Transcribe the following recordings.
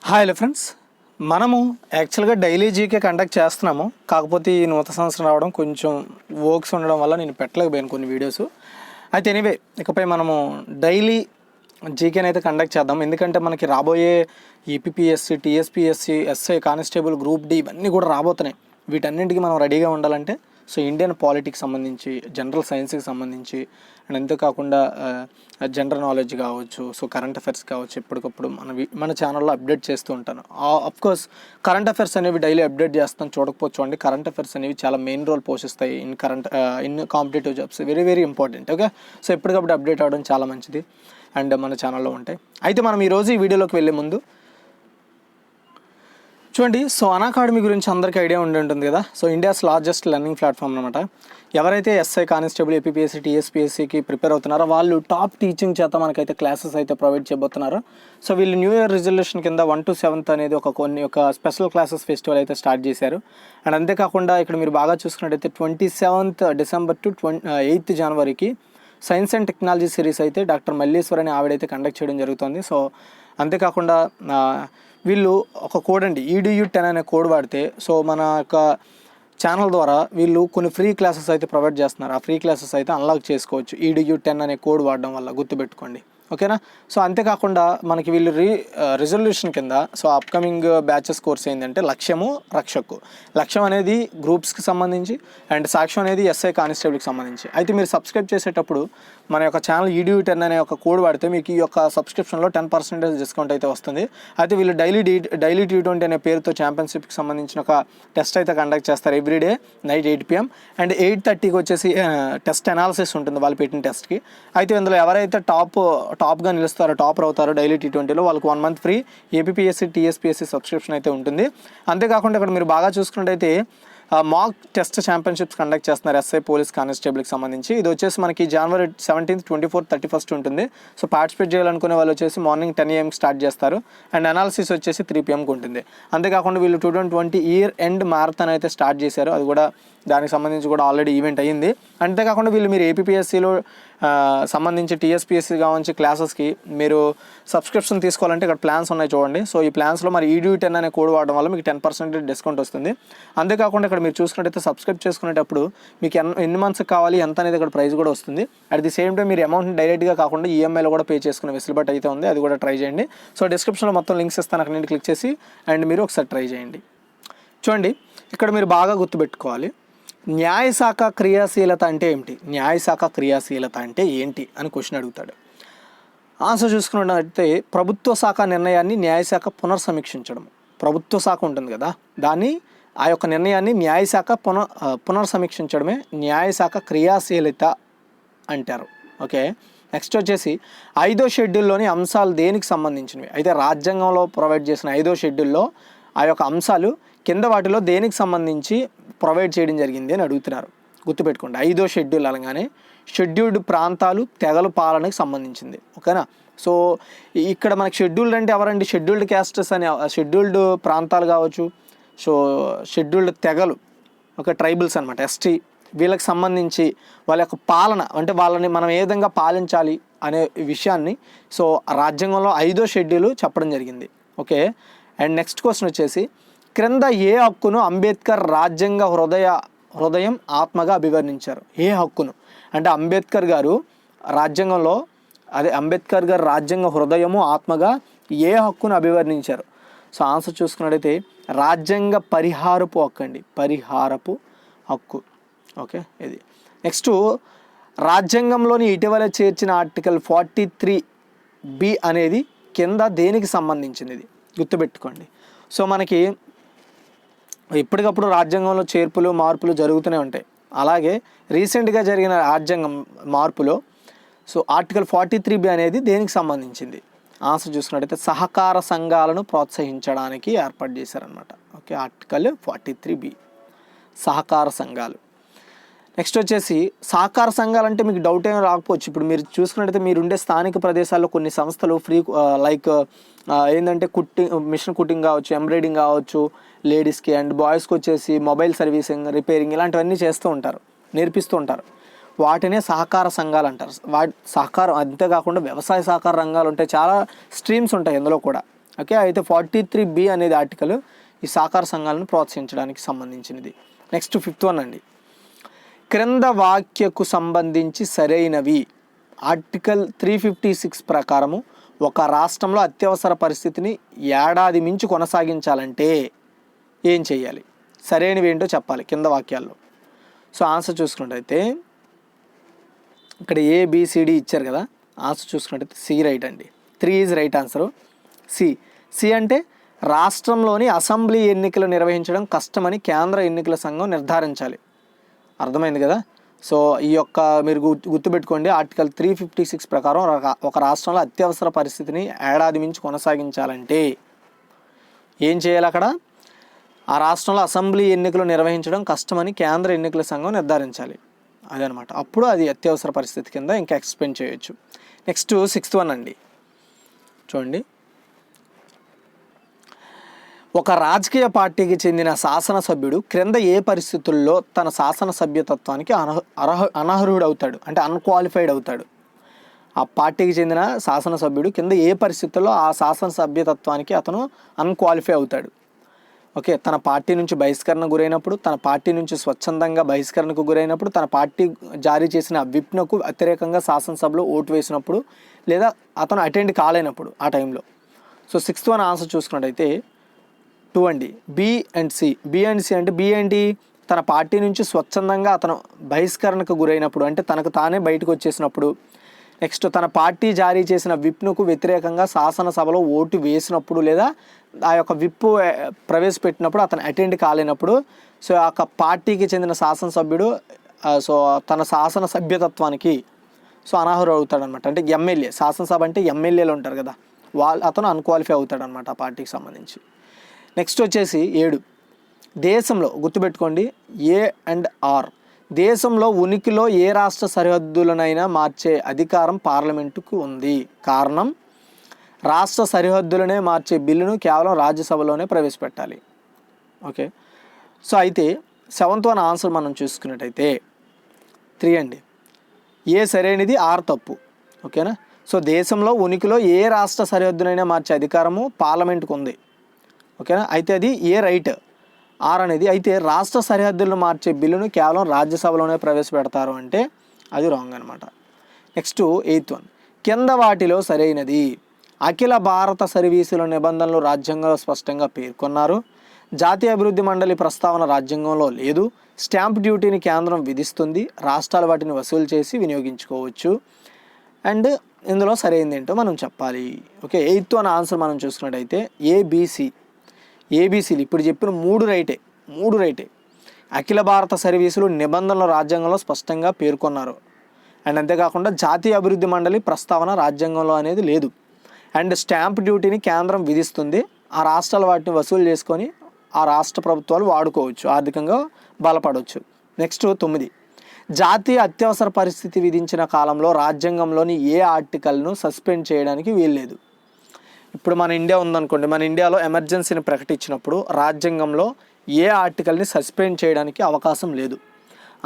Hi hello friends, మనము యాక్చువల్గా daily GK conduct చేస్తున్నాము. కాకపోతే ఈ నూతన సంవత్సరం రావడం కొంచెం వర్క్స్ ఉండడం వల్ల నేను పెట్టలేకపోయాను కొన్ని వీడియోస్. అయితే ఎనీవే ఇకపై మనము డైలీ జీకేని అయితే కండక్ట్ చేద్దాం. ఎందుకంటే మనకి రాబోయే EPPSC, TSPSC, SI, constable, group D ఇవన్నీ కూడా రాబోతున్నాయి. వీటన్నింటికి మనం రెడీగా ఉండాలంటే సో ఇండియన్ పాలిటిక్స్ సంబంధించి, జనరల్ సైన్స్కి సంబంధించి అండ్ అంతేకాకుండా జనరల్ నాలెడ్జ్ కావచ్చు, సో కరెంట్ అఫైర్స్ కావచ్చు, ఎప్పటికప్పుడు మన ఛానల్లో అప్డేట్ చేస్తూ ఉంటాను. అఫ్కోర్స్ కరెంట్ అఫైర్స్ అనేవి డైలీ అప్డేట్ చేస్తాను, చూడకపోవచ్చు. కరెంట్ అఫైర్స్ అనేవి చాలా మెయిన్ రోల్ పోషిస్తాయి in competitive jobs. Very very important. Okay, so ఎప్పటికప్పుడు అప్డేట్ అవ్వడం చాలా మంచిది అండ్ మన ఛానల్లో ఉంటాయి. అయితే మనం ఈరోజు ఈ వీడియోలోకి వెళ్ళే ముందు చూడండి, సో అన్అకాడమీ గురించి అందరికీ ఐడియా ఉంటుంది కదా. So India's largest learning platform అనమాట. ఎవరైతే ఎస్ఐ, కానిస్టేబుల్, ఏపీపీఎస్సీ, టీఎస్పీఎస్సీకి ప్రిపేర్ అవుతున్నారో వాళ్ళు టాప్ టీచింగ్ చేత మనకైతే క్లాసెస్ అయితే ప్రొవైడ్ చేయబోతున్నారు. సో వీళ్ళు న్యూ ఇయర్ రిజల్యూషన్ కింద 1 to 7th అనేది ఒక స్పెషల్ క్లాసెస్ ఫెస్టివల్ అయితే స్టార్ట్ చేశారు. అండ్ అంతేకాకుండా ఇక్కడ మీరు బాగా చూసుకున్నట్టయితే 27th December to 8th January science and technology series అయితే డాక్టర్ మల్లీశ్వర్ అని ఆవిడైతే కండక్ట్ చేయడం జరుగుతుంది. సో అంతేకాకుండా వీళ్ళు ఒక కోడ్ అండి, EDU10 అనే కోడ్ వాడితే సో మన యొక్క ఛానల్ ద్వారా వీళ్ళు కొన్ని ఫ్రీ క్లాసెస్ అయితే ప్రొవైడ్ చేస్తున్నారు. ఆ ఫ్రీ క్లాసెస్ అయితే అన్లాక్ చేసుకోవచ్చు EDU10 అనే కోడ్ వాడడం వల్ల, గుర్తుపెట్టుకోండి. ఓకేనా. సో అంతేకాకుండా మనకి వీళ్ళు రిజల్యూషన్ కింద సో అప్కమింగ్ బ్యాచెస్ కోర్స్ ఏంటంటే లక్ష్యము, రక్షకు. లక్ష్యం అనేది గ్రూప్స్కి సంబంధించి అండ్ సాక్ష్యం అనేది ఎస్ఐ, కానిస్టేబుల్కి సంబంధించి. అయితే మీరు సబ్స్క్రైబ్ చేసేటప్పుడు మన యొక్క ఛానల్ EDU10 అనే ఒక కోడ్ వాడితే మీకు ఈ యొక్క సబ్స్క్రిప్షన్లో 10% డిస్కౌంట్ అయితే వస్తుంది. అయితే వీళ్ళు డైలీ T20 అనే పేరుతో ఛాంపియన్షిప్కి సంబంధించిన ఒక టెస్ట్ అయితే కండక్ట్ చేస్తారు ఎవ్రీడే నైట్ 8 PM అండ్ 8:30కి వచ్చేసి టెస్ట్ అనాలిసిస్ ఉంటుంది వాళ్ళు పెట్టిన టెస్ట్కి. అయితే ఇందులో ఎవరైతే టాప్గా నిలుస్తారో, టాపర్ అవుతారో డైలీ T20లో వాళ్ళకి 1 month free APPSC, TSPSC subscription అయితే ఉంటుంది. అంతేకాకుండా ఇక్కడ మీరు బాగా చూసుకున్నట్టయితే మాక్ టెస్ట్ ఛాంపియన్షిప్స్ కండక్ట్ చేస్తున్నారు ఎస్ఐ, పోలీస్, కానిస్టేబుల్కి సంబంధించి. ఇది వచ్చేసి మనకి January 17th, 24th, 31st ఉంటుంది. సో పార్టిసిపేట్ చేయాలనుకునే వాళ్ళు వచ్చేసి మార్నింగ్ 10 AM స్టార్ట్ చేస్తారు అండ్ అనాలిసిస్ వచ్చేసి 3 PMకి ఉంటుంది. అంతేకాకుండా వీళ్ళు 2020 ఇయర్ ఎండ్ మ్యారథాన్ అయితే స్టార్ట్ చేశారు. అది కూడా దానికి సంబంధించి కూడా ఆల్రెడీ ఈవెంట్ అయ్యింది. అంతేకాకుండా మీరు ఏపీపీఎస్సీలో సంబంధించి టీఎస్పీఎస్సీ కావచ్చు క్లాసెస్కి మీరు సబ్స్క్రిప్షన్ తీసుకోవాలంటే ఇక్కడ ప్లాన్స్ ఉన్నాయి చూడండి. సో ఈ ప్లాన్స్లో మరి EDU10 అనే కోడ్ వాడడం వల్ల మీకు 10% డిస్కౌంట్ వస్తుంది. అంతేకాకుండా ఇక్కడ మీరు చూసుకున్నట్టయితే సబ్స్క్రైబ్ చేసుకునేటప్పుడు మీకు ఎన్ని మంత్స్ కావాలి ఎంత అనేది ఇక్కడ ప్రైస్ కూడా వస్తుంది. అట్ ది సేమ్ టైం మీరు అమౌంట్ డైరెక్ట్గా కాకుండా ఈఎంఐలో కూడా పే చేసుకునే వెసులుబాటు అయితే ఉంది. అది కూడా ట్రై చేయండి. సో డిస్క్రిప్షన్లో మొత్తం లింక్స్ ఇస్తాను, అక్కడ నుండి క్లిక్ చేసి అండ్ మీరు ఒకసారి ట్రై చేయండి. చూడండి, ఇక్కడ మీరు బాగా గుర్తుపెట్టుకోవాలి, న్యాయశాఖ క్రియాశీలత అంటే ఏమిటి, న్యాయశాఖ క్రియాశీలత అంటే ఏంటి అని క్వశ్చన్ అడుగుతాడు. ఆన్సర్ చూసుకున్నట్టయితే ప్రభుత్వ శాఖ నిర్ణయాన్ని న్యాయశాఖ పునర్సమీక్షించడం. ప్రభుత్వ శాఖ ఉంటుంది కదా, దాన్ని ఆ యొక్క నిర్ణయాన్ని న్యాయశాఖ పునర్సమీక్షించడమే న్యాయశాఖ క్రియాశీలత అంటారు. ఓకే, నెక్స్ట్ వచ్చేసి 5వ షెడ్యూల్లోని అంశాలు దేనికి సంబంధించినవి. అయితే రాజ్యాంగంలో ప్రొవైడ్ చేసిన 5వ షెడ్యూల్లో ఆ యొక్క అంశాలు కింద వాటిలో దేనికి సంబంధించి ప్రొవైడ్ చేయడం జరిగింది అని అడుగుతున్నారు. గుర్తుపెట్టుకోండి, 5వ షెడ్యూల్ అనగానే షెడ్యూల్డ్ ప్రాంతాలు, తెగల పాలనకు సంబంధించింది. ఓకేనా. సో ఇక్కడ మనకి షెడ్యూల్డ్ అంటే ఎవరండి, షెడ్యూల్డ్ క్యాస్టెస్ అని, షెడ్యూల్డ్ ప్రాంతాలు కావచ్చు, సో షెడ్యూల్డ్ తెగలు, ఒక ట్రైబల్స్ అనమాట, ST, వీళ్ళకి సంబంధించి వాళ్ళ యొక్క పాలన అంటే వాళ్ళని మనం ఏ విధంగా పాలించాలి అనే విషయాన్ని సో రాజ్యాంగంలో 5వ షెడ్యూల్ చెప్పడం జరిగింది. ఓకే, అండ్ నెక్స్ట్ క్వశ్చన్ వచ్చేసి క్రింద ఏ హక్కును అంబేద్కర్ రాజ్యాంగ హృదయం ఆత్మగా అభివర్ణించారు. ఏ హక్కును అంటే అంబేద్కర్ గారు రాజ్యాంగంలో, అంబేద్కర్ గారు రాజ్యాంగ హృదయము ఆత్మగా ఏ హక్కును అభివర్ణించారు. సో ఆన్సర్ చూసుకున్నట్టయితే రాజ్యాంగ పరిహారపు హక్కు అండి, పరిహారపు హక్కు. ఓకే, ఇది నెక్స్ట్ రాజ్యాంగంలోని ఇటీవల చేర్చిన ఆర్టికల్ 43B అనేది కింద దేనికి సంబంధించింది, ఇది గుర్తుపెట్టుకోండి. సో మనకి ఇప్పటికప్పుడు రాజ్యాంగంలో చేర్పులు మార్పులు జరుగుతూనే ఉంటాయి. అలాగే రీసెంట్గా జరిగిన రాజ్యాంగం మార్పులో సో ఆర్టికల్ 43B అనేది దేనికి సంబంధించింది. ఆన్సర్ చూసుకున్నట్టయితే సహకార సంఘాలను ప్రోత్సహించడానికి ఏర్పాటు చేశారనమాట. ఓకే, ఆర్టికల్ 43B సహకార సంఘాలు. నెక్స్ట్ వచ్చేసి సహకార సంఘాలు అంటే మీకు డౌట్ ఏమీ రాకపోవచ్చు. ఇప్పుడు మీరు చూసుకున్నట్టయితే మీరుండే స్థానిక ప్రదేశాల్లో కొన్ని సంస్థలు ఫ్రీ లైక్ ఏంటంటే మిషన్ కుట్టింగ్ కావచ్చు, ఎంబ్రాయిడింగ్ కావచ్చు, లేడీస్కి అండ్ బాయ్స్కి వచ్చేసి మొబైల్ సర్వీసింగ్, రిపేరింగ్ ఇలాంటివన్నీ చేస్తూ ఉంటారు, నేర్పిస్తూ ఉంటారు. వాటినే సహకార సంఘాలు అంటారు. సహకారం అంతేకాకుండా వ్యవసాయ సహకార రంగాలు ఉంటాయి, చాలా స్ట్రీమ్స్ ఉంటాయి ఇందులో కూడా. ఓకే, అయితే 43B అనేది ఆర్టికల్ ఈ సహకార సంఘాలను ప్రోత్సహించడానికి సంబంధించినది. నెక్స్ట్ 5th వన్ అండి, క్రింద వాక్యకు సంబంధించి సరైనవి. ఆర్టికల్ 356 ప్రకారము ఒక రాష్ట్రంలో అత్యవసర పరిస్థితిని ఏడాది మించి కొనసాగించాలంటే ఏం చేయాలి? సరైనవి ఏంటో చెప్పాలి కింద వాక్యాల్లో. సో ఆన్సర్ చూసుకున్నట్టయితే ఇక్కడ ABCD ఇచ్చారు కదా, ఆన్సర్ చూసుకున్నట్టయితే సి రైట్ అండి. 3 ఈజ్ రైట్ ఆన్సరు. సి అంటే రాష్ట్రంలోని అసెంబ్లీ ఎన్నికలు నిర్వహించడం కష్టమని కేంద్ర ఎన్నికల సంఘం నిర్ధారించాలి. అర్థమైంది కదా. సో ఈ యొక్క మీరు గుర్తుపెట్టుకోండి, ఆర్టికల్ 356 ప్రకారం ఒక రాష్ట్రంలో అత్యవసర పరిస్థితిని ఏడాది మించి కొనసాగించాలంటే ఏం చేయాలి? అక్కడ ఆ రాష్ట్రంలో అసెంబ్లీ ఎన్నికలు నిర్వహించడం కష్టమని కేంద్ర ఎన్నికల సంఘం నిర్ధారించాలి. అదనమాట, అప్పుడు అది అత్యవసర పరిస్థితి కింద ఇంకా ఎక్స్ప్లెయిన్ చేయొచ్చు. నెక్స్ట్ 6th వన్ అండి, చూడండి. ఒక రాజకీయ పార్టీకి చెందిన శాసనసభ్యుడు క్రింద ఏ పరిస్థితుల్లో తన శాసన సభ్యతత్వానికి అనర్హుడు అవుతాడు, అంటే అన్క్వాలిఫైడ్ అవుతాడు? ఆ పార్టీకి చెందిన శాసనసభ్యుడు కింద ఏ పరిస్థితుల్లో ఆ శాసన సభ్యతత్వానికి అతను అన్క్వాలిఫై అవుతాడు? ఓకే, తన పార్టీ నుంచి బహిష్కరణ గురైనప్పుడు, తన పార్టీ నుంచి స్వచ్ఛందంగా బహిష్కరణకు గురైనప్పుడు, తన పార్టీ జారీ చేసిన విప్నకు వ్యతిరేకంగా శాసనసభలో ఓటు వేసినప్పుడు, లేదా అతను అటెండ్ కాలేనప్పుడు ఆ టైంలో. సో 6th వన్ ఆన్సర్ చూసుకున్నట్టయితే 2 అండి, బి అండ్ సి అంటే బి ఏంటి? తన పార్టీ నుంచి స్వచ్ఛందంగా అతను బహిష్కరణకు గురైనప్పుడు, అంటే తనకు తానే బయటకు వచ్చేసినప్పుడు. నెక్స్ట్ తన పార్టీ జారీ చేసిన విప్నుకు వ్యతిరేకంగా శాసనసభలో ఓటు వేసినప్పుడు, లేదా ఆ యొక్క విప్పు ప్రవేశపెట్టినప్పుడు అతను అటెండ్ కాలేనప్పుడు. సో ఆ యొక్క పార్టీకి చెందిన శాసనసభ్యుడు సో తన శాసన సభ్యతత్వానికి సో అనర్హుడు అవుతాడనమాట. అంటే ఎమ్మెల్యే, శాసనసభ అంటే ఎమ్మెల్యేలు ఉంటారు కదా, అతను అన్క్వాలిఫై అవుతాడనమాట ఆ పార్టీకి సంబంధించి. నెక్స్ట్ వచ్చేసి 7, దేశంలో గుర్తుపెట్టుకోండి A&R, దేశంలో ఉనికిలో ఏ రాష్ట్ర సరిహద్దులనైనా మార్చే అధికారం పార్లమెంటుకు ఉంది. కారణం, రాష్ట్ర సరిహద్దులనే మార్చే బిల్లును కేవలం రాజ్యసభలోనే ప్రవేశపెట్టాలి. ఓకే, సో అయితే 7th వన్ ఆన్సర్ మనం చూసుకున్నట్టయితే 3 అండి, ఏ సరైనది, ఆర్ తప్పు. ఓకేనా. సో దేశంలో ఉనికిలో ఏ రాష్ట్ర సరిహద్దునైనా మార్చే అధికారము పార్లమెంటుకు ఉంది. ఓకేనా, అయితే అది ఏ రైట్, ఆర్ అనేది. అయితే రాష్ట్ర సరిహద్దులను మార్చే బిల్లును కేవలం రాజ్యసభలోనే ప్రవేశపెడతారు అంటే అది రాంగ్ అనమాట. నెక్స్ట్ 8th వన్, కింద వాటిలో సరైనది. అఖిల భారత సర్వీసుల నిబంధనలు రాజ్యాంగంలో స్పష్టంగా పేర్కొన్నారు. జాతీయ అభివృద్ధి మండలి ప్రస్తావన రాజ్యాంగంలో లేదు. స్టాంప్ డ్యూటీని కేంద్రం విధిస్తుంది, రాష్ట్రాలు వాటిని వసూలు చేసి వినియోగించుకోవచ్చు. అండ్ ఇందులో సరైనది ఏంటో మనం చెప్పాలి. ఓకే, 8th వన్ ఆన్సర్ మనం చూసుకున్నట్టయితే ఏబిసిలు ఇప్పుడు చెప్పిన 3 రైటే. అఖిల భారత సర్వీసులు నిబంధనలు రాజ్యాంగంలో స్పష్టంగా పేర్కొన్నారు. అండ్ అంతేకాకుండా జాతీయ అభివృద్ధి మండలి ప్రస్తావన రాజ్యాంగంలో అనేది లేదు. అండ్ స్టాంప్ డ్యూటీని కేంద్రం విధిస్తుంది, ఆ రాష్ట్రాలు వాటిని వసూలు చేసుకొని ఆ రాష్ట్ర ప్రభుత్వాలు వాడుకోవచ్చు, ఆర్థికంగా బలపడవచ్చు. నెక్స్ట్ 9, జాతీయ అత్యవసర పరిస్థితి విధించిన కాలంలో రాజ్యాంగంలోని ఏ ఆర్టికల్ను సస్పెండ్ చేయడానికి వీల్లేదు. ఇప్పుడు మన ఇండియా ఉందనుకోండి, మన ఇండియాలో ఎమర్జెన్సీని ప్రకటించినప్పుడు రాజ్యాంగంలో ఏ ఆర్టికల్ని సస్పెండ్ చేయడానికి అవకాశం లేదు.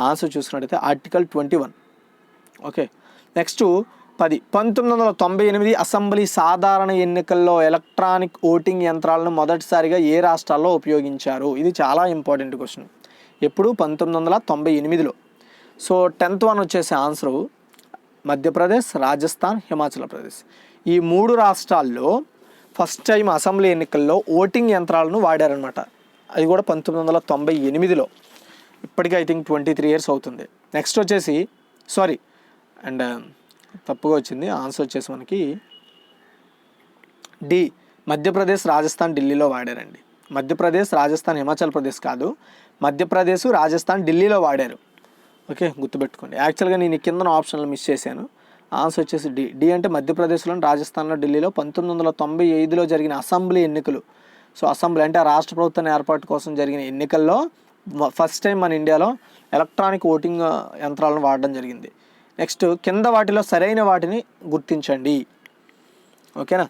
ఆన్సర్ చూసుకున్నట్టయితే ఆర్టికల్ 21. ఓకే, నెక్స్ట్ 10, 1998 అసెంబ్లీ సాధారణ ఎన్నికల్లో ఎలక్ట్రానిక్ ఓటింగ్ యంత్రాలను మొదటిసారిగా ఏ రాష్ట్రాల్లో ఉపయోగించారు? ఇది చాలా ఇంపార్టెంట్ క్వశ్చన్. ఎప్పుడు? 1998లో. సో 10th వన్ వచ్చేసి ఆన్సరు మధ్యప్రదేశ్, రాజస్థాన్, హిమాచల్ ప్రదేశ్. ఈ 3 రాష్ట్రాల్లో ఫస్ట్ టైం అసెంబ్లీ ఎన్నికల్లో ఓటింగ్ యంత్రాలను వాడారనమాట. అది కూడా 1998లో. ఇప్పటికీ ఐ థింక్ 23 years అవుతుంది. నెక్స్ట్ వచ్చేసి అండ్ తప్పుగా వచ్చింది ఆన్సర్ వచ్చేసి మనకి డి, మధ్యప్రదేశ్, రాజస్థాన్, ఢిల్లీలో వాడారండి. మధ్యప్రదేశ్, రాజస్థాన్, హిమాచల్ ప్రదేశ్ కాదు, మధ్యప్రదేశ్, రాజస్థాన్, ఢిల్లీలో వాడారు. ఓకే, గుర్తుపెట్టుకోండి. యాక్చువల్గా నేను కింద ఆప్షన్లు మిస్ చేశాను. ఆన్సర్ వచ్చేసి డి అంటే మధ్యప్రదేశ్లో, రాజస్థాన్లో, ఢిల్లీలో 1995లో జరిగిన అసెంబ్లీ ఎన్నికలు. సో అసెంబ్లీ అంటే రాష్ట్ర ప్రభుత్వాన్ని ఏర్పాటు కోసం జరిగిన ఎన్నికల్లో ఫస్ట్ టైం మన ఇండియాలో ఎలక్ట్రానిక్ ఓటింగ్ యంత్రాలను వాడడం జరిగింది. నెక్స్ట్ కింద వాటిలో సరైన వాటిని గుర్తించండి. ఓకేనా,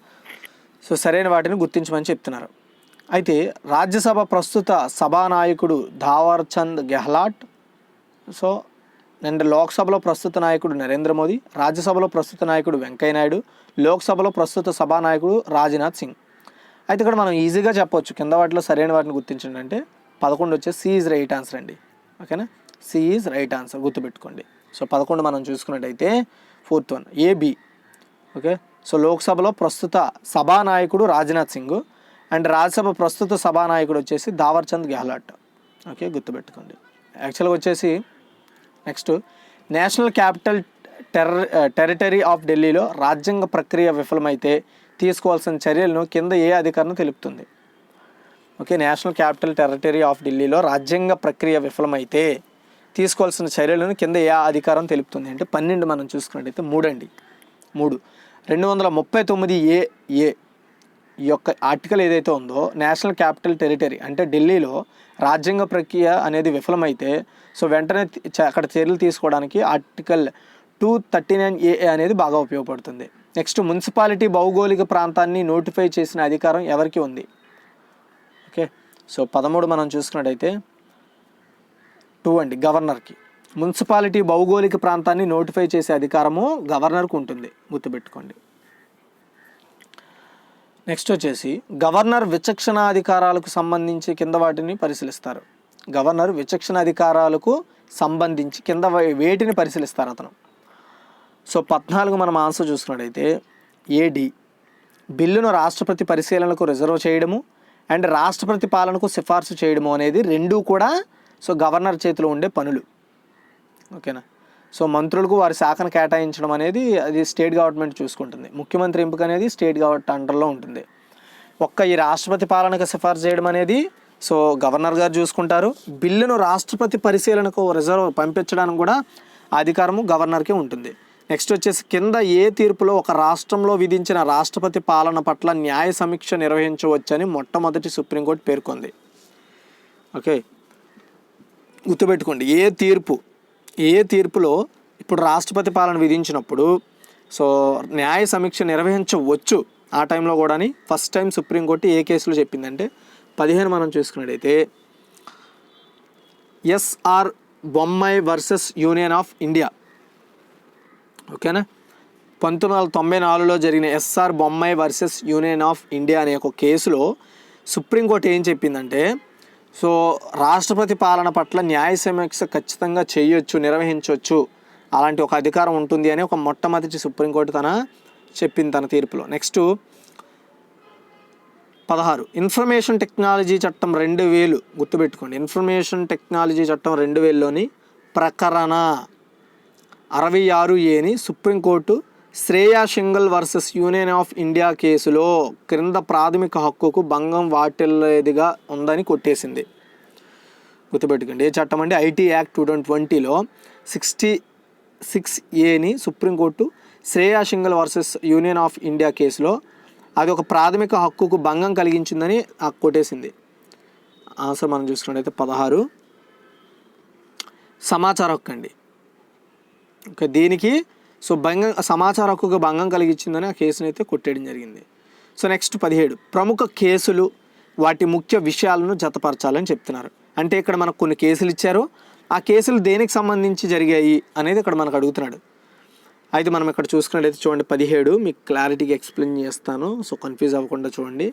సో సరైన వాటిని గుర్తించమని చెప్తున్నారు. అయితే రాజ్యసభ ప్రస్తుత సభానాయకుడు థావర్ చంద్ గెహ్లాట్. సో అండ్ లోక్సభలో ప్రస్తుత నాయకుడు నరేంద్ర మోదీ, రాజ్యసభలో ప్రస్తుత నాయకుడు వెంకయ్య నాయుడు, లోక్సభలో ప్రస్తుత సభానాయకుడు రాజ్నాథ్ సింగ్. అయితే ఇక్కడ మనం ఈజీగా చెప్పొచ్చు కింద వాటిలో సరైన వాటిని గుర్తించండి అంటే 11 వచ్చేసి సి ఈజ్ రైట్ ఆన్సర్ అండి. ఓకేనా, సి ఈజ్ రైట్ ఆన్సర్ గుర్తుపెట్టుకోండి. సో 11 మనం చూసుకున్నట్టయితే 4th one AB. Okay, so లోక్సభలో ప్రస్తుత సభానాయకుడు రాజ్నాథ్ సింగ్ అండ్ రాజ్యసభ ప్రస్తుత సభానాయకుడు వచ్చేసి దావర్చంద్ గెహ్లాట్. ఓకే, గుర్తుపెట్టుకోండి. యాక్చువల్గా వచ్చేసి next national capital territory of ఢిల్లీలో రాజ్యాంగ ప్రక్రియ విఫలమైతే తీసుకోవాల్సిన చర్యలను కింద ఏ అధికారం తెలుపుతుంది? Okay, national capital territory of ఢిల్లీలో రాజ్యాంగ ప్రక్రియ విఫలమైతే తీసుకోవాల్సిన చర్యలను కింద ఏ అధికారం తెలుపుతుంది అంటే 12 మనం చూసుకున్నట్టయితే 3 అండి. 3 239A ఈ యొక్క ఆర్టికల్ ఏదైతే ఉందో నేషనల్ క్యాపిటల్ టెరిటరీ అంటే ఢిల్లీలో రాజ్యాంగ ప్రక్రియ అనేది విఫలమైతే సో వెంటనే అక్కడ చర్యలు తీసుకోవడానికి ఆర్టికల్ 239A అనేది బాగా ఉపయోగపడుతుంది. నెక్స్ట్ మున్సిపాలిటీ భౌగోళిక ప్రాంతాన్ని నోటిఫై చేసిన అధికారం ఎవరికి ఉంది? ఓకే, సో 13 మనం చూసుకున్నట్టయితే 2 అండి, గవర్నర్కి. మున్సిపాలిటీ భౌగోళిక ప్రాంతాన్ని నోటిఫై చేసే అధికారము గవర్నర్కు ఉంటుంది, గుర్తుపెట్టుకోండి. నెక్స్ట్ వచ్చేసి గవర్నర్ విచక్షణ అధికారాలకు సంబంధించి కింద వాటిని పరిశీలిస్తారు. గవర్నర్ విచక్షణ అధికారాలకు సంబంధించి కింద వేటిని పరిశీలిస్తారు అతను? సో 14 మనం ఆన్సర్ చూసుకున్నట్టయితే ఏడి బిల్లును రాష్ట్రపతి పరిశీలనకు రిజర్వ్ చేయడము అండ్ రాష్ట్రపతి పాలనకు సిఫార్సు చేయడము అనేది రెండూ కూడా సో గవర్నర్ చేతిలో ఉండే పనులు. ఓకేనా, సో మంత్రులకు వారి శాఖను కేటాయించడం అనేది అది స్టేట్ గవర్నమెంట్ చూసుకుంటుంది. ముఖ్యమంత్రి ఎంపిక అనేది స్టేట్ గవర్నమెంట్ అండర్లో ఉంటుంది. ఈ రాష్ట్రపతి పాలనకు సిఫార్సు చేయడం అనేది సో గవర్నర్ గారు చూసుకుంటారు. బిల్లును రాష్ట్రపతి పరిశీలనకు రిజర్వ్ పంపించడానికి కూడా అధికారము గవర్నర్కే ఉంటుంది. నెక్స్ట్ వచ్చేసి కింద ఏ తీర్పులో ఒక రాష్ట్రంలో విధించిన రాష్ట్రపతి పాలన పట్ల న్యాయ సమీక్ష నిర్వహించవచ్చని మొట్టమొదటి సుప్రీంకోర్టు పేర్కొంది? ఓకే, గుర్తుపెట్టుకోండి. ఏ తీర్పులో ఇప్పుడు రాష్ట్రపతి పాలన విధించినప్పుడు సో న్యాయ సమీక్ష నిర్వహించవచ్చు ఆ టైంలో కూడా ఫస్ట్ టైం సుప్రీంకోర్టు ఏ కేసులో చెప్పిందంటే 15 మనం చూసుకున్నట్టయితే SR Bommai versus union of India. ఓకేనా, 1994లో జరిగిన SR Bommai versus union of India అనే ఒక కేసులో సుప్రీంకోర్టు ఏం చెప్పిందంటే సో రాష్ట్రపతి పాలన పట్ల న్యాయ సమీక్ష ఖచ్చితంగా చేయొచ్చు, నిర్వహించవచ్చు, అలాంటి ఒక అధికారం ఉంటుంది అని ఒక మొట్టమొదటి సుప్రీంకోర్టు చెప్పింది తన తీర్పులో. నెక్స్ట్ 16 ఇన్ఫర్మేషన్ టెక్నాలజీ చట్టం 2000 గుర్తుపెట్టుకోండి. ఇన్ఫర్మేషన్ టెక్నాలజీ చట్టం 2000లోని ప్రకరణ 66Aని supreme court Shreya Singhal versus union of India కేసులో క్రింద ప్రాథమిక హక్కుకు భంగం వాటిల్లేదిగా ఉందని కొట్టేసింది. గుర్తుపెట్టుకోండి. ఏ చట్టం అంటే ఐటీ యాక్ట్ 2020లో 66Aని supreme court Shreya Singhal versus union of India కేసులో అది ఒక ప్రాథమిక హక్కుకు భంగం కలిగించిందని కొట్టేసింది. ఆన్సర్ మనం చూసుకున్నట్టయితే 16 సమాచార హక్కు అండి. ఓకే, దీనికి సో సమాచార హక్కుకు భంగం కలిగించిందని ఆ కేసుని అయితే కొట్టేయడం జరిగింది. సో నెక్స్ట్ 17 ప్రముఖ కేసులు వాటి ముఖ్య విషయాలను జతపరచాలని చెప్తున్నారు. అంటే ఇక్కడ మనకు కొన్ని కేసులు ఇచ్చారు, ఆ కేసులు దేనికి సంబంధించి జరిగాయి అనేది ఇక్కడ మనకు అడుగుతున్నాడు. అయితే మనం ఇక్కడ చూసుకున్నట్టయితే చూడండి 17 మీకు క్లారిటీగా ఎక్స్ప్లెయిన్ చేస్తాను, సో కన్ఫ్యూజ్ అవ్వకుండా చూడండి.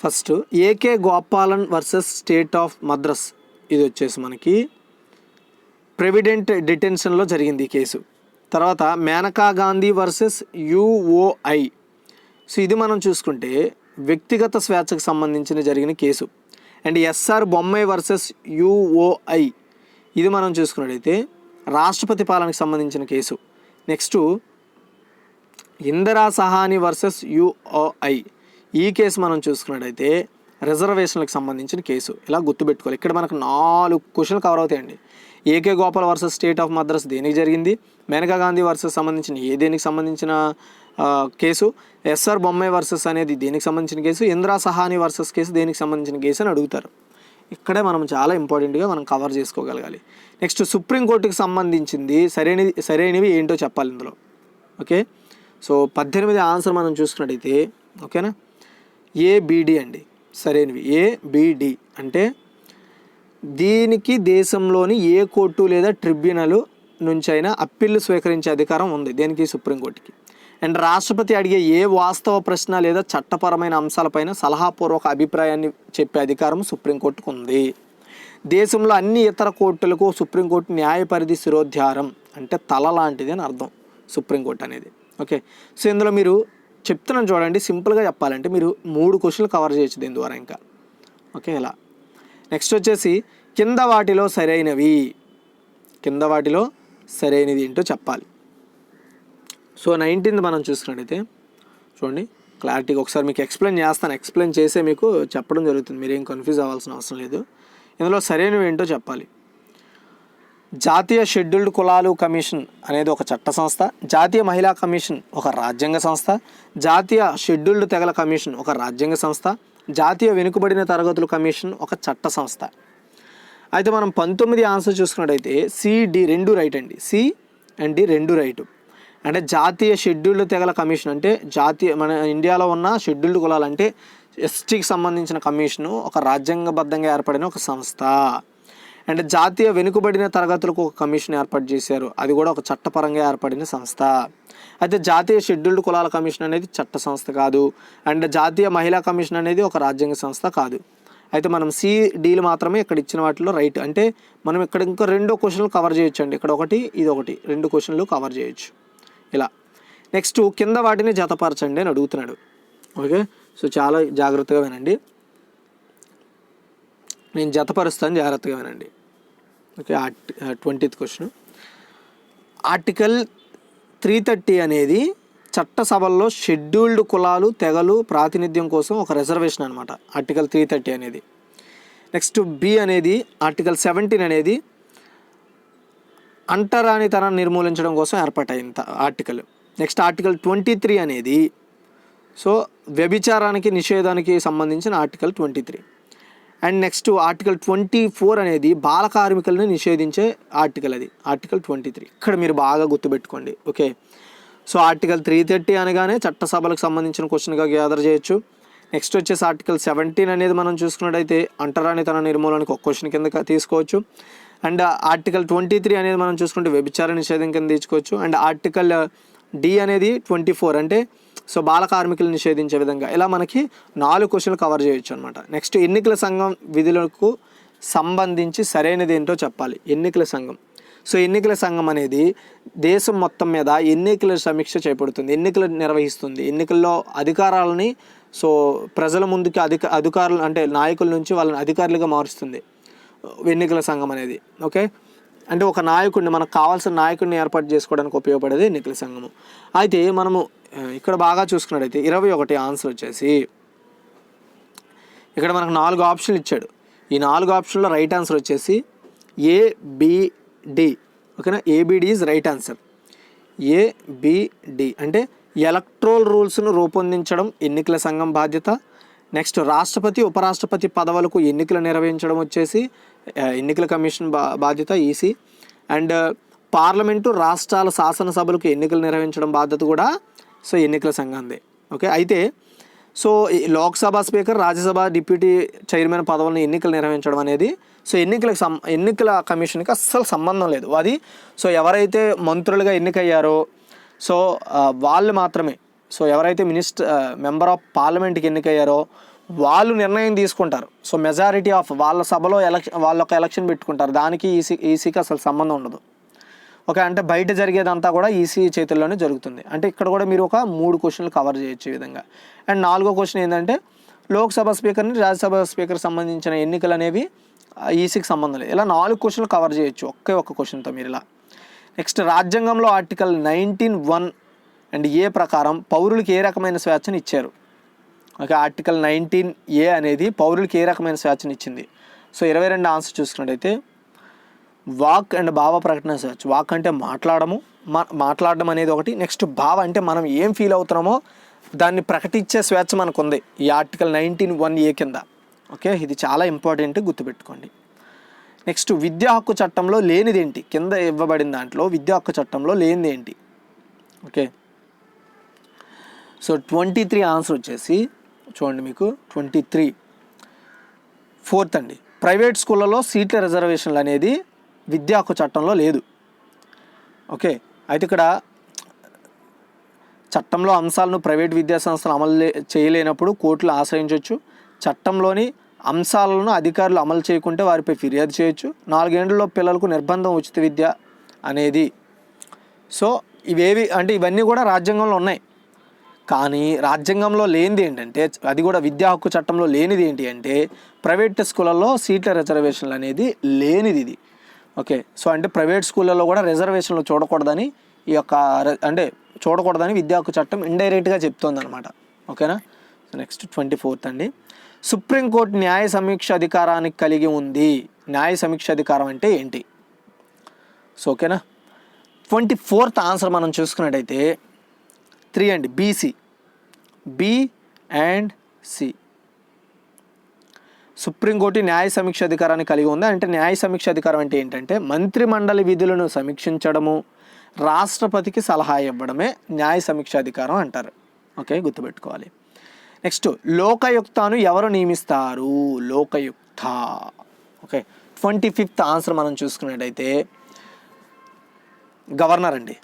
First A K Gopalan versus state of Madras, ఇది వచ్చేసి మనకి ప్రెవిడెంట్ డిటెన్షన్లో జరిగింది ఈ కేసు. తర్వాత Maneka Gandhi versus UOI, so ఇది మనం చూసుకుంటే వ్యక్తిగత స్వేచ్ఛకు సంబంధించిన జరిగిన case. And S R Bommai versus UOI, ఇది మనం చూసుకున్నట్టయితే రాష్ట్రపతి పాలనకు సంబంధించిన case. Next Indira Sawhney versus UOI, ఈ కేసు మనం చూసుకున్నట్టయితే రిజర్వేషన్లకు సంబంధించిన కేసు. ఇలా గుర్తుపెట్టుకోవాలి. ఇక్కడ మనకు 4 క్వశ్చన్లు కవర్ అవుతాయండి. AK Gopal versus state of Madras దేనికి జరిగింది, మేనకా గాంధీ వర్సెస్ సంబంధించిన దేనికి సంబంధించిన కేసు, ఎస్ఆర్ బొమ్మాయి వర్సెస్ అనేది దేనికి సంబంధించిన case, Indira Sawhney versus case దేనికి సంబంధించిన కేసు అని అడుగుతారు. ఇక్కడే మనం చాలా ఇంపార్టెంట్గా మనం కవర్ చేసుకోగలగాలి. నెక్స్ట్ సుప్రీంకోర్టుకి సంబంధించింది సరైనవి ఏంటో చెప్పాలి ఇందులో. ఓకే, సో 18 ఆన్సర్ మనం చూసుకున్నట్టయితే ఓకేనా ఏబిడి అండి సరైనవి. ఏబిడి అంటే దీనికి దేశంలోని ఏ కోర్టు లేదా ట్రిబ్యునల్ నుంచి అయినా అప్పీళ్లు స్వీకరించే అధికారం ఉంది దేనికి, సుప్రీంకోర్టుకి. అండ్ రాష్ట్రపతి అడిగే ఏ వాస్తవ ప్రశ్న లేదా చట్టపరమైన అంశాలపైన సలహాపూర్వక అభిప్రాయాన్ని చెప్పే అధికారం సుప్రీంకోర్టుకు ఉంది. దేశంలో అన్ని ఇతర కోర్టులకు సుప్రీంకోర్టు న్యాయ పరిధి శిరోధ్యారం, అంటే తల లాంటిది అని అర్థం సుప్రీంకోర్టు అనేది. ఓకే, సో ఇందులో మీరు చెప్తున్నాను చూడండి, సింపుల్గా చెప్పాలంటే మీరు 3 క్వశ్చన్లు కవర్ చేయొచ్చు దీని ద్వారా ఇంకా. ఓకే, ఇలా నెక్స్ట్ వచ్చేసి కింద వాటిలో సరైనది ఏంటో చెప్పాలి. సో 19th మనం చూసుకున్నట్టయితే చూడండి క్లారిటీగా ఒకసారి మీకు ఎక్స్ప్లెయిన్ చేస్తాను, ఎక్స్ప్లెయిన్ చేసే మీకు చెప్పడం జరుగుతుంది, మీరేం కన్ఫ్యూజ్ అవ్వాల్సిన అవసరం లేదు. ఇందులో సరైనవి ఏంటో చెప్పాలి. జాతీయ షెడ్యూల్డ్ కులాలు కమిషన్ అనేది ఒక చట్ట సంస్థ, జాతీయ మహిళా కమిషన్ ఒక రాజ్యాంగ సంస్థ, జాతీయ షెడ్యూల్డ్ తెగల కమిషన్ ఒక రాజ్యాంగ సంస్థ, జాతీయ వెనుకబడిన తరగతుల కమిషన్ ఒక చట్ట సంస్థ. అయితే మనం 19 ఆన్సర్ చూసుకున్నట్టయితే సిడి 2 రైట్ అండి. C and D 2 right. అంటే జాతీయ షెడ్యూల్డ్ తెగల కమిషన్ అంటే మన ఇండియాలో ఉన్న షెడ్యూల్డ్ కులాలు అంటే ఎస్టీకి సంబంధించిన కమిషను ఒక రాజ్యాంగబద్ధంగా ఏర్పడిన ఒక సంస్థ. అండ్ జాతీయ వెనుకబడిన తరగతులకు ఒక కమిషన్ ఏర్పాటు చేశారు, అది కూడా ఒక చట్టపరంగా ఏర్పడిన సంస్థ. అయితే జాతీయ షెడ్యూల్డ్ కులాల కమిషన్ అనేది చట్ట సంస్థ కాదు, అండ్ జాతీయ మహిళా కమిషన్ అనేది ఒక రాజ్యాంగ సంస్థ కాదు. అయితే మనం సిడీలు మాత్రమే ఇక్కడ ఇచ్చిన వాటిలో రైట్. అంటే మనం ఇక్కడ ఇంకా 2 క్వశ్చన్లు కవర్ చేయొచ్చు అండి, ఇక్కడ ఒకటి ఇది ఒకటి, 2 క్వశ్చన్లు కవర్ చేయొచ్చు ఇలా. నెక్స్ట్ కింద వాటిని జతపరచండి అని అడుగుతున్నాడు. ఓకే, సో చాలా జాగ్రత్తగా వినండి, నేను జతపరుస్తాను, జాగ్రత్తగా వినండి. Okay, 20th question. ఆర్టికల్ 330 అనేది చట్టసభల్లో షెడ్యూల్డ్ కులాలు తెగలు ప్రాతినిధ్యం కోసం ఒక రిజర్వేషన్ అనమాట, ఆర్టికల్ 330 అనేది. నెక్స్ట్ బి అనేది ఆర్టికల్ 17 అనేది అంటరానితనాన్ని నిర్మూలించడం కోసం ఏర్పాటైన ఆర్టికల్. నెక్స్ట్ ఆర్టికల్ 23 అనేది సో వ్యభిచారానికి నిషేధానికి సంబంధించిన ఆర్టికల్ 23. అండ్ నెక్స్ట్ ఆర్టికల్ 24 అనేది బాల కార్మికులను నిషేధించే ఆర్టికల్, అది ఆర్టికల్ 23. ఇక్కడ మీరు బాగా గుర్తుపెట్టుకోండి. ఓకే, సో ఆర్టికల్ 330 అనగానే చట్టసభలకు సంబంధించిన క్వశ్చన్గా గ్యాదర్ చేయొచ్చు. నెక్స్ట్ వచ్చేసి ఆర్టికల్ 17 అనేది మనం చూసుకున్నట్టయితే అంటరానితన నిర్మూలనకు ఒక క్వశ్చన్ కింద తీసుకోవచ్చు. అండ్ ఆర్టికల్ 23 అనేది మనం చూసుకుంటే వ్యభిచార నిషేధం కింద తీసుకోవచ్చు. అండ్ ఆర్టికల్ డి అనేది 24 అంటే సో బాల కార్మికులు నిషేధించే విధంగా, ఇలా మనకి 4 క్వశ్చన్లు కవర్ చేయొచ్చు అనమాట. నెక్స్ట్ ఎన్నికల సంఘం విధులకు సంబంధించి సరైనది ఏంటో చెప్పాలి. ఎన్నికల సంఘం, సో ఎన్నికల సంఘం అనేది దేశం మొత్తం మీద ఎన్నికల సమీక్ష చేపడుతుంది, ఎన్నికలు నిర్వహిస్తుంది, ఎన్నికల్లో అధికారాలని సో ప్రజల ముందుకి అధికారులు అంటే నాయకుల నుంచి వాళ్ళని అధికారులుగా మారుస్తుంది ఎన్నికల సంఘం అనేది. ఓకే, అంటే ఒక నాయకుడిని, మనకు కావాల్సిన నాయకుడిని ఏర్పాటు చేసుకోవడానికి ఉపయోగపడేది ఎన్నికల సంఘము. అయితే మనము ఇక్కడ బాగా చూసుకున్నట్టయితే 21 ఆన్సర్ వచ్చేసి ఇక్కడ మనకు 4 ఆప్షన్లు ఇచ్చాడు. ఈ 4 ఆప్షన్లో రైట్ ఆన్సర్ వచ్చేసి ఏబిడి. ఓకేనా, ABD is right answer. ABD అంటే ఎలక్ట్రల్ రూల్స్ను రూపొందించడం ఎన్నికల సంఘం బాధ్యత. నెక్స్ట్ రాష్ట్రపతి ఉపరాష్ట్రపతి పదవులకు ఎన్నికలు నిర్వహించడం వచ్చేసి ఎన్నికల కమిషన్ బాధ్యత, ఈసీ. అండ్ పార్లమెంటు రాష్ట్రాల శాసనసభలకు ఎన్నికలు నిర్వహించడం బాధ్యత కూడా సో ఎన్నికల సంఘందే. ఓకే, అయితే so Lok Sabha speaker, Rajya Sabha deputy chairman పదవులను ఎన్నికలు నిర్వహించడం అనేది సో ఎన్నికల కమిషన్కి అస్సలు సంబంధం లేదు. అది సో ఎవరైతే మంత్రులుగా ఎన్నికయ్యారో సో వాళ్ళు మాత్రమే, సో ఎవరైతే మెంబర్ ఆఫ్ పార్లమెంట్కి ఎన్నికయ్యారో వాళ్ళు నిర్ణయం తీసుకుంటారు. సో మెజారిటీ ఆఫ్ వాళ్ళ సభలో వాళ్ళొక ఎలక్షన్ పెట్టుకుంటారు, దానికి ఈసీకి అసలు సంబంధం ఉండదు. ఓకే, అంటే బయట జరిగేదంతా కూడా ఈసీ చేతుల్లోనే జరుగుతుంది. అంటే ఇక్కడ కూడా మీరు ఒక 3 క్వశ్చన్లు కవర్ చేయొచ్చు ఈ విధంగా. అండ్ 4వ క్వశ్చన్ ఏంటంటే లోక్సభ స్పీకర్ని రాజ్యసభ స్పీకర్ సంబంధించిన ఎన్నికలు అనేవి ఈసీకి సంబంధం లేదు. ఇలా 4 క్వశ్చన్లు కవర్ చేయొచ్చు ఒక్క క్వశ్చన్తో మీరు ఇలా. నెక్స్ట్ రాజ్యాంగంలో ఆర్టికల్ 19(1) అండ్ ఏ ప్రకారం పౌరులకు ఏ రకమైన స్వేచ్ఛను ఇచ్చారు. ఓకే, ఆర్టికల్ 19(a) అనేది పౌరులకు ఏ రకమైన స్వేచ్ఛను ఇచ్చింది. సో 22 ఆన్సర్ చూసుకున్నట్టయితే వాక్ అండ్ భావ ప్రకటన స్వేచ్ఛ. వాక్ అంటే మాట్లాడడం అనేది ఒకటి. నెక్స్ట్ భావ అంటే మనం ఏం ఫీల్ అవుతున్నామో దాన్ని ప్రకటించే స్వేచ్ఛ మనకు ఉంది ఈ ఆర్టికల్ 19(1)(a) కింద. ఓకే, ఇది చాలా ఇంపార్టెంట్, గుర్తుపెట్టుకోండి. నెక్స్ట్ విద్యా హక్కు చట్టంలో లేనిదేంటి, కింద ఇవ్వబడిన దాంట్లో విద్యా హక్కు చట్టంలో లేనిది ఏంటి. ఓకే, సో 23 ఆన్సర్ వచ్చేసి చూడండి మీకు 23 4th అండి. ప్రైవేట్ స్కూళ్ళలో సీట్ల రిజర్వేషన్లు అనేది విద్యా హక్కు చట్టంలో లేదు. ఓకే, అయితే ఇక్కడ చట్టంలో అంశాలను ప్రైవేట్ విద్యాసంస్థలు చేయలేనప్పుడు కోర్టులు ఆశ్రయించవచ్చు. చట్టంలోని అంశాలను అధికారులు అమలు చేయకుంటే వారిపై ఫిర్యాదు చేయొచ్చు. 4 ఏళ్లలో పిల్లలకు నిర్బంధం ఉచిత విద్య అనేది. సో ఇవేవి అంటే ఇవన్నీ కూడా రాజ్యాంగంలో ఉన్నాయి. కానీ రాజ్యాంగంలో లేనిది ఏంటంటే, అది కూడా విద్యా హక్కు చట్టంలో లేనిది ఏంటి అంటే ప్రైవేట్ స్కూళ్ళల్లో సీట్ల రిజర్వేషన్లు అనేది లేనిది ఇది. ఓకే, సో అంటే ప్రైవేట్ స్కూళ్ళల్లో కూడా రిజర్వేషన్లు చూడకూడదని ఈ యొక్క అంటే చూడకూడదని విద్యా హక్కు చట్టం ఇండైరెక్ట్గా చెప్తోంది అనమాట. ఓకేనా. సో నెక్స్ట్ 24th అండి. సుప్రీంకోర్టు న్యాయ సమీక్ష అధికారానికి కలిగి ఉంది. న్యాయ సమీక్ష అధికారం అంటే ఏంటి? సో ఓకేనా. 24th ఆన్సర్ మనం చూసుకున్నట్టయితే 3 అండి, BC, B and C. Supreme court న్యాయ సమీక్ష అధికారాన్ని కలిగి ఉంది. అంటే న్యాయ సమీక్ష అధికారం అంటే ఏంటంటే మంత్రిమండలి విధులను సమీక్షించడము, రాష్ట్రపతికి సలహా ఇవ్వడమే న్యాయ సమీక్ష అధికారం అంటారు. ఓకే, గుర్తుపెట్టుకోవాలి. నెక్స్ట్, లోకాయుక్తను ఎవరు నియమిస్తారు? లోకాయుక్త. ఓకే, 25th ఆన్సర్ మనం చూసుకున్నట్టయితే గవర్నర్ అండి.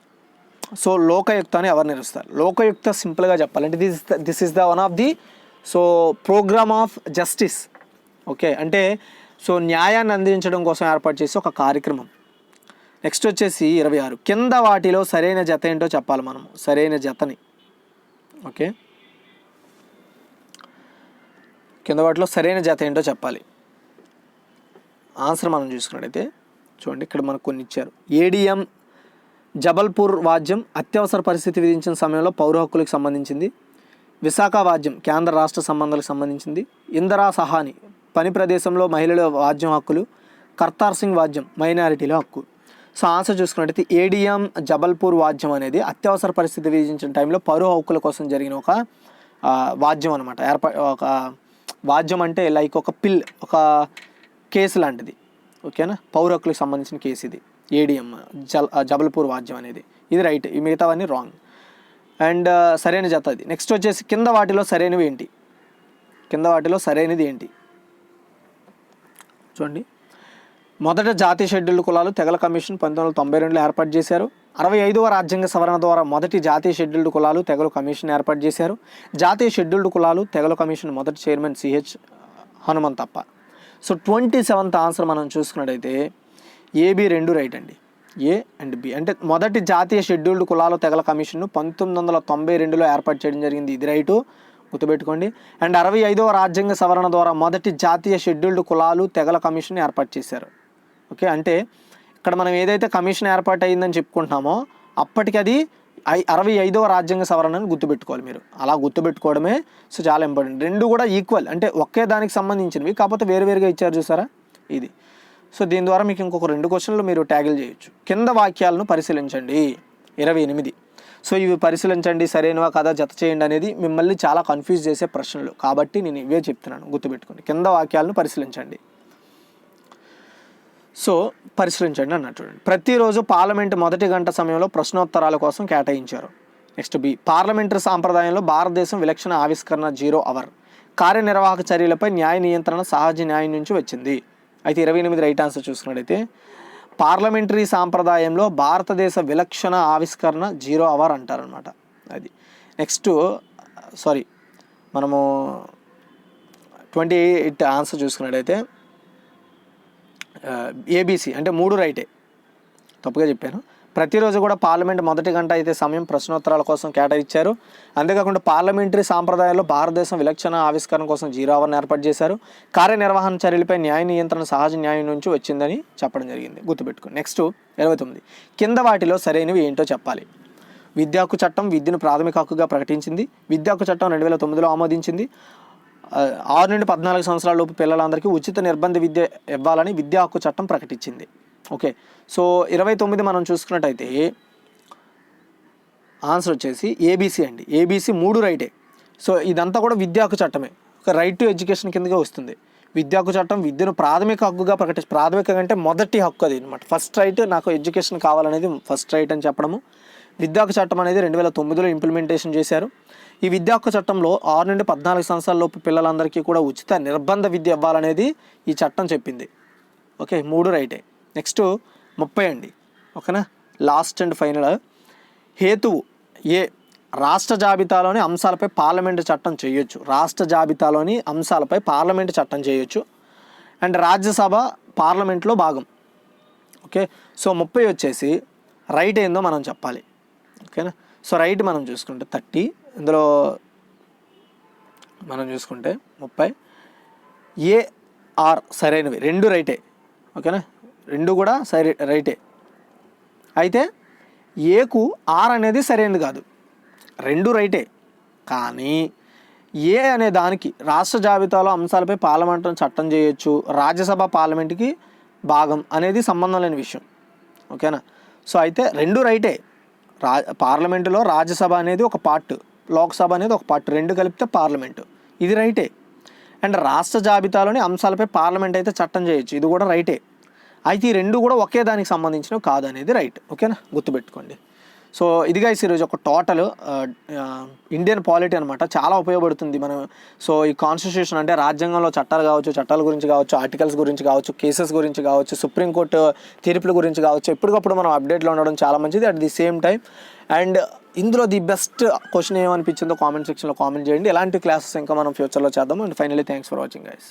సో లోకాయుక్తని ఎవరు నిర్వహిస్తారు? లోకాయుక్త సింపుల్గా చెప్పాలంటే this is the one of the program of justice. Okay, అంటే సో న్యాయాన్ని అందించడం కోసం ఏర్పాటు చేసి ఒక కార్యక్రమం. నెక్స్ట్ వచ్చేసి 26, కింద వాటిలో సరైన జత ఏంటో చెప్పాలి మనము, సరైన జతని. ఓకే, కింద వాటిలో సరైన జత ఏంటో చెప్పాలి. ఆన్సర్ మనం చూసుకున్నట్టయితే చూడండి, ఇక్కడ మనకు కొన్ని ఇచ్చారు. ఏడిఎం జబల్పూర్ వాద్యం అత్యవసర పరిస్థితి విధించిన సమయంలో పౌర హక్కులకు సంబంధించింది. విశాఖ వాద్యం కేంద్ర రాష్ట్ర సంబంధాలకు సంబంధించింది. ఇందిరా సహాని పని ప్రదేశంలో మహిళల వాద్యం హక్కులు. కర్తార్ సింగ్ వాద్యం మైనారిటీల హక్కు. సో ఆన్సర్ చూసుకున్నట్టయితే ఏడిఎం జబల్పూర్ వాద్యం అనేది అత్యవసర పరిస్థితి విధించిన టైంలో పౌర హక్కుల కోసం జరిగిన ఒక వాద్యం అనమాట. ఒక వాద్యం అంటే లైక్ ఒక ఒక కేసు లాంటిది. ఓకేనా, పౌర హక్కులకు సంబంధించిన కేసు ఇది. ఏడిఎం జబల్పూర్ వాద్యం అనేది, ఇది రైట్, ఈ మిగతావన్నీ రాంగ్. అండ్ సరైన జత అది. నెక్స్ట్ వచ్చేసి కింద వాటిలో సరైనవి ఏంటి? కింద వాటిలో సరైనది ఏంటి చూడండి. మొదట జాతీయ షెడ్యూల్డ్ కులాలు తెగల కమిషన్ 1992లో ఏర్పాటు చేశారు. 65వ రాజ్యాంగ సవరణ ద్వారా మొదటి జాతీయ షెడ్యూల్డ్ కులాలు తెగల కమిషన్ ఏర్పాటు చేశారు. జాతీయ షెడ్యూల్డ్ కులాలు తెగల కమిషన్ మొదటి chairman CH Hanumanthappa. So 27th answer మనం చూసుకున్నట్టయితే ఏబి 2 రైట్ అండి, ఏ అండ్ బి. అంటే మొదటి జాతీయ షెడ్యూల్డ్ కులాలు తెగల కమిషన్ను 1992లో ఏర్పాటు చేయడం జరిగింది, ఇది రైటు, గుర్తుపెట్టుకోండి. అండ్ 65వ రాజ్యాంగ సవరణ ద్వారా మొదటి జాతీయ షెడ్యూల్డ్ కులాలు తెగల కమిషన్ ఏర్పాటు చేశారు. ఓకే, అంటే ఇక్కడ మనం ఏదైతే కమిషన్ ఏర్పాటు అయ్యిందని చెప్పుకుంటున్నామో అప్పటికి అది 65వ రాజ్యాంగ సవరణ అని గుర్తుపెట్టుకోవాలి మీరు. అలా గుర్తుపెట్టుకోవడమే సో చాలా ఇంపార్టెంట్. రెండు కూడా ఈక్వల్, అంటే ఒకే దానికి సంబంధించినవి, కాకపోతే వేరువేరుగా ఇచ్చారు చూసారా, ఇది. సో దీని ద్వారా మీకు ఇంకొక 2 క్వశ్చన్లు మీరు ట్యాగిల్ చేయొచ్చు. కింద వాక్యాలను పరిశీలించండి 28. సో ఇవి పరిశీలించండి, సరైనవా కదా, జత చేయండి అనేది మిమ్మల్ని చాలా కన్ఫ్యూజ్ చేసే ప్రశ్నలు, కాబట్టి నేను ఇవే చెప్తున్నాను, గుర్తుపెట్టుకోండి. కింద వాక్యాలను పరిశీలించండి. సో పరిశీలించండి అన్నట్టు చూడండి. ప్రతిరోజు పార్లమెంటు మొదటి గంట సమయంలో ప్రశ్నోత్తరాల కోసం కేటాయించారు. నెక్స్ట్ బి, పార్లమెంటరీ సాంప్రదాయంలో భారతదేశం విలక్షణ ఆవిష్కరణ 0 అవర్. కార్యనిర్వాహక చర్యలపై న్యాయ నియంత్రణ సహజ న్యాయం నుంచి వచ్చింది. అయితే 28 రైట్ ఆన్సర్ చూసుకున్నట్టయితే పార్లమెంటరీ సాంప్రదాయంలో భారతదేశ విలక్షణ ఆవిష్కరణ 0 అవర్ అంటారనమాట, అది. నెక్స్ట్ మనము 28 ఆన్సర్ చూసుకున్నట్టయితే ఏబిసి అంటే 3 రైటే, తప్పుగా చెప్పాను. ప్రతిరోజు కూడా పార్లమెంట్ మొదటి గంట అయితే సమయం ప్రశ్నోత్తరాల కోసం కేటాయించారు. అంతేకాకుండా పార్లమెంటరీ సాంప్రదాయాల్లో భారతదేశం విలక్షణ ఆవిష్కరణ కోసం 0 అవర్ని ఏర్పాటు చేశారు. కార్యనిర్వహణ చర్యలపై న్యాయ నియంత్రణ సహజ న్యాయం నుంచి వచ్చిందని చెప్పడం జరిగింది, గుర్తుపెట్టుకోండి. నెక్స్ట్ 29, కింద వాటిలో సరైనవి ఏంటో చెప్పాలి. విద్యా హక్కు చట్టం విద్యను ప్రాథమిక హక్కుగా ప్రకటించింది. విద్యా హక్కు చట్టం 2009లో ఆమోదించింది. 6 నుండి 14 సంవత్సరాల లోపు పిల్లలందరికీ ఉచిత నిర్బంధ విద్య ఇవ్వాలని విద్యా హక్కు చట్టం ప్రకటించింది. ఓకే, సో 29 మనం చూసుకున్నట్టయితే ఆన్సర్ వచ్చేసి ఏబీసీ అండి. ఏబీసీ 3 రైటే. సో ఇదంతా కూడా విద్యా హక్కు చట్టమే, ఒక రైట్ టు ఎడ్యుకేషన్ కిందగా వస్తుంది. విద్యా హక్కు చట్టం విద్యను ప్రాథమిక హక్కుగా ప్రాథమిక అంటే మొదటి హక్కు అది అనమాట. ఫస్ట్ రైట్, నాకు ఎడ్యుకేషన్ కావాలనేది ఫస్ట్ రైట్ అని చెప్పడము. విద్యా హక్కు చట్టం అనేది 2009లో ఇంప్లిమెంటేషన్ చేశారు. ఈ విద్యా హక్కు చట్టంలో 6 నుండి 14 సంవత్సరాల లోపు పిల్లలందరికీ కూడా ఉచిత నిర్బంధ విద్య ఇవ్వాలనేది ఈ చట్టం చెప్పింది. ఓకే, 3 రైటే. నెక్స్ట్ 30 అండి. ఓకేనా, లాస్ట్ అండ్ ఫైనల్. హేతువు ఏ రాష్ట్ర జాబితాలోని అంశాలపై పార్లమెంటు చట్టం చేయొచ్చు. రాష్ట్ర జాబితాలోని అంశాలపై పార్లమెంటు చట్టం చేయొచ్చు. అండ్ రాజ్యసభ పార్లమెంట్లో భాగం. ఓకే, సో 30 వచ్చేసి రైట్ ఏందో మనం చెప్పాలి. ఓకేనా, సో రైట్ మనం చూసుకుంటే 30, ఇందులో మనం చూసుకుంటే 30 ఏఆర్ సరైనవి, రెండు రైటే. ఓకేనా, రెండు కూడా రైటే. అయితే ఏకు ఆర్ అనేది సరైనది కాదు, రెండు రైటే. కానీ ఏ అనే దానికి రాష్ట్ర జాబితాలో అంశాలపై పార్లమెంటు చట్టం చేయొచ్చు, రాజ్యసభ పార్లమెంటుకి భాగం అనేది సంబంధం లేని విషయం. ఓకేనా, సో అయితే రెండు రైటే. పార్లమెంటులో రాజ్యసభ అనేది ఒక పార్ట్, లోక్సభ అనేది ఒక పార్ట్, రెండు కలిపితే పార్లమెంటు, ఇది రైటే. అండ్ రాష్ట్ర జాబితాలోని అంశాలపై పార్లమెంట్ అయితే చట్టం చేయొచ్చు, ఇది కూడా రైటే. అయితే ఈ రెండు కూడా ఒకే దానికి సంబంధించినవి కాదు అనేది రైట్. ఓకేనా, గుర్తుపెట్టుకోండి. సో ఇదిగా ఈరోజు ఒక టోటల్ ఇండియన్ పాలిటీ అనమాట, చాలా ఉపయోగపడుతుంది మనం. సో ఈ కాన్స్టిట్యూషన్ అంటే రాజ్యాంగంలో చట్టాలు కావచ్చు, చట్టాల గురించి కావచ్చు, ఆర్టికల్స్ గురించి కావచ్చు, కేసెస్ గురించి కావచ్చు, సుప్రీంకోర్టు తీర్పుల గురించి కావచ్చు, ఎప్పటికప్పుడు మనం అప్డేట్లో ఉండడం చాలా మంచిది. At the same time and ఇందులో ది బెస్ట్ క్వశ్చన్ ఏమనిపించిందో కామెంట్ సెక్షన్లో కామెంట్ చేయండి. ఎలాంటి క్లాసెస్ ఇంకా మనం ఫ్యూచర్లో చేద్దాం. And finally thanks for watching guys.